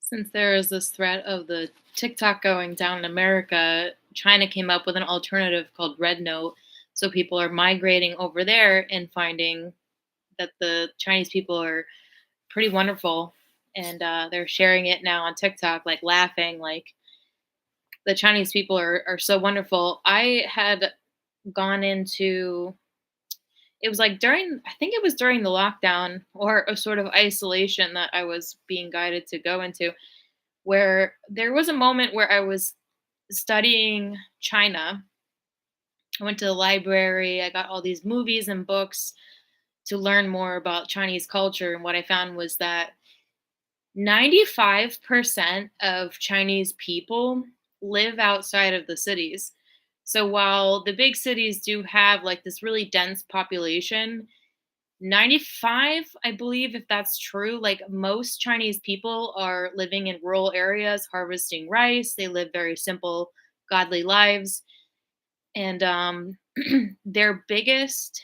Since there is this threat of the TikTok going down in America, China came up with an alternative called Red Note. So people are migrating over there and finding that the Chinese people are pretty wonderful. And they're sharing it now on TikTok, like laughing, like the Chinese people are so wonderful. I had gone into it was like during I think it was during the lockdown or a sort of isolation that I was being guided to go into where there was a moment where I was studying China. I went to the library, I got all these movies and books to learn more about Chinese culture. And what I found was that 95% of Chinese people live outside of the cities. So while the big cities do have like this really dense population, 95, I believe, if that's true, like most Chinese people are living in rural areas harvesting rice. They live very simple, godly lives. And their biggest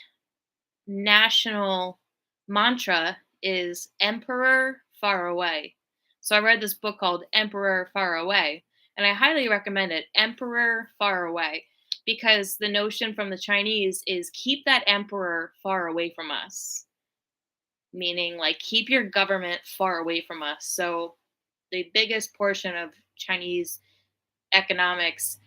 national mantra is Emperor Far Away. So I read this book called Emperor Far Away, and I highly recommend it. Emperor Far Away. Because the notion from the Chinese is keep that emperor far away from us, meaning like keep your government far away from us. So the biggest portion of Chinese economics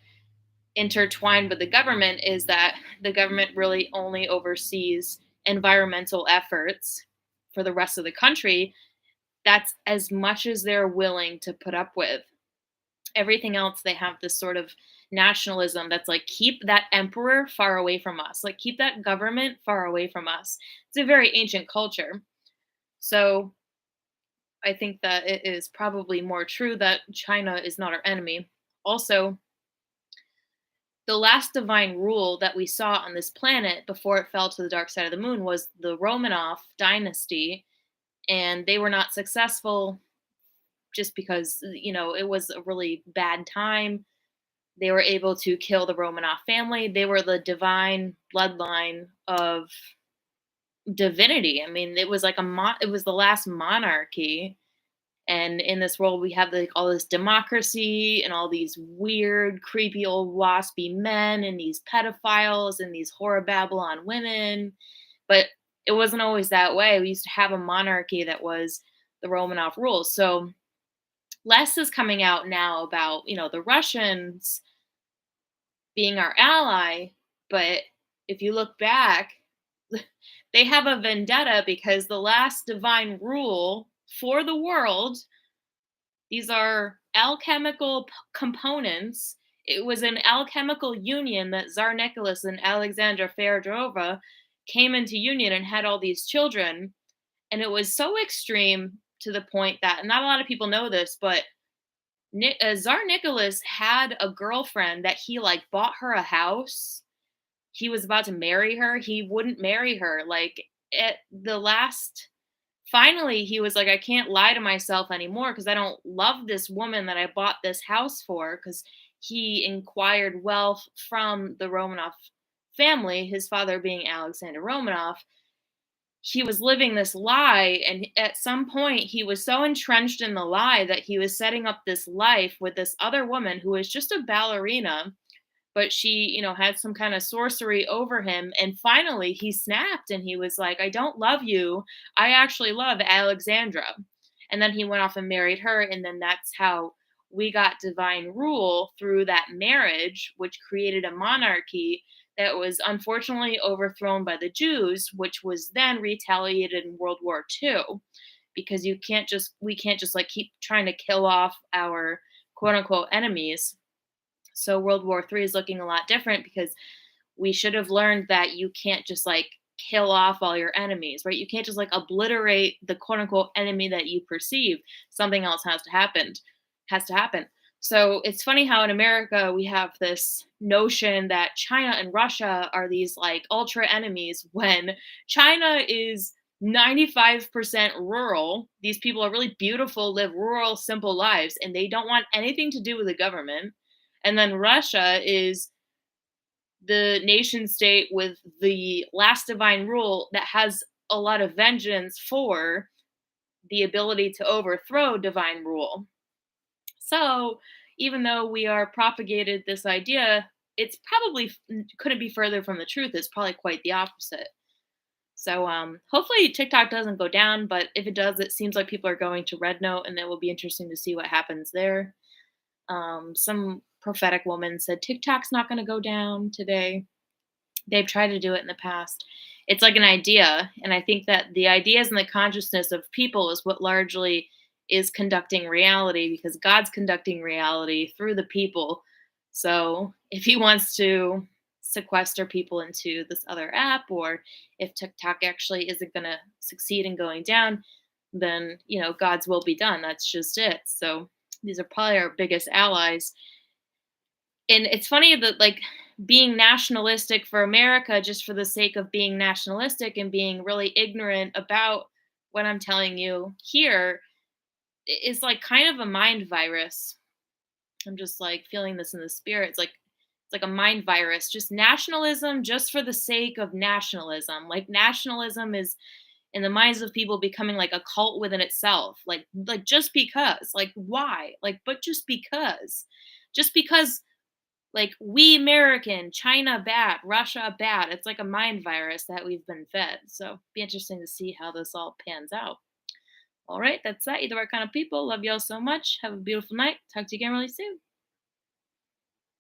intertwined with the government is that the government really only oversees environmental efforts for the rest of the country. That's as much as they're willing to put up with. Everything else, they have this sort of nationalism that's like keep that emperor far away from us, like keep that government far away from us. It's a very ancient culture. So I think that it is probably more true that China is not our enemy. Also, the last divine rule that we saw on this planet before it fell to the dark side of the moon was the Romanov dynasty, and they were not successful just because, it was a really bad time. They were able to kill the Romanov family. They were the divine bloodline of divinity. I mean, it was like it was the last monarchy. And in this world, we have like all this democracy and all these weird, creepy old waspy men and these pedophiles and these horror Babylon women. But it wasn't always that way. We used to have a monarchy that was the Romanov rule. So less is coming out now about, the Russians being our ally. But if you look back, they have a vendetta because the last divine rule for the world, these are alchemical components. It was an alchemical union that Tsar Nicholas and Alexandra Feodorova came into union and had all these children. And it was so extreme to the point that not a lot of people know this, but Tsar Nicholas had a girlfriend that he like bought her a house. He was about to marry her. He wouldn't marry her. Like at the last, finally, he was like, I can't lie to myself anymore because I don't love this woman that I bought this house for. Because he inquired wealth from the Romanov family, his father being Alexander Romanov. He was living this lie, and at some point he was so entrenched in the lie that he was setting up this life with this other woman who was just a ballerina, but she, had some kind of sorcery over him. And finally he snapped and he was like, I don't love you, I actually love Alexandra. And then he went off and married her, and then that's how we got divine rule through that marriage, which created a monarchy that was unfortunately overthrown by the Jews, which was then retaliated in World War II, because we can't just like keep trying to kill off our quote unquote enemies. So World War III is looking a lot different because we should have learned that you can't just like kill off all your enemies, right? You can't just like obliterate the quote unquote enemy that you perceive. Something else has to happen. So it's funny how in America we have this notion that China and Russia are these like ultra enemies when China is 95% rural. These people are really beautiful, live rural, simple lives, and they don't want anything to do with the government. And then Russia is the nation state with the last divine rule that has a lot of vengeance for the ability to overthrow divine rule. So, even though we are propagated this idea, it's probably couldn't be further from the truth. It's probably quite the opposite. So, hopefully TikTok doesn't go down, but if it does, it seems like people are going to Red Note, and it will be interesting to see what happens there. Some prophetic woman said TikTok's not going to go down today. They've tried to do it in the past. It's like an idea, and I think that the ideas and the consciousness of people is what largely is conducting reality, because God's conducting reality through the people. So if he wants to sequester people into this other app, or if TikTok actually isn't going to succeed in going down, then God's will be done. That's just it. So these are probably our biggest allies. And it's funny that, like, being nationalistic for America just for the sake of being nationalistic and being really ignorant about what I'm telling you here is like kind of a mind virus. I'm just like feeling this in the spirit. It's like a mind virus, just nationalism just for the sake of nationalism. Like nationalism is in the minds of people becoming like a cult within itself. Like just because. Like why? Like but just because. Just because, like, we American, China bad, Russia bad. It's like a mind virus that we've been fed. So be interesting to see how this all pans out. All right, that's that. You're the right kind of people. Love y'all so much. Have a beautiful night. Talk to you again really soon.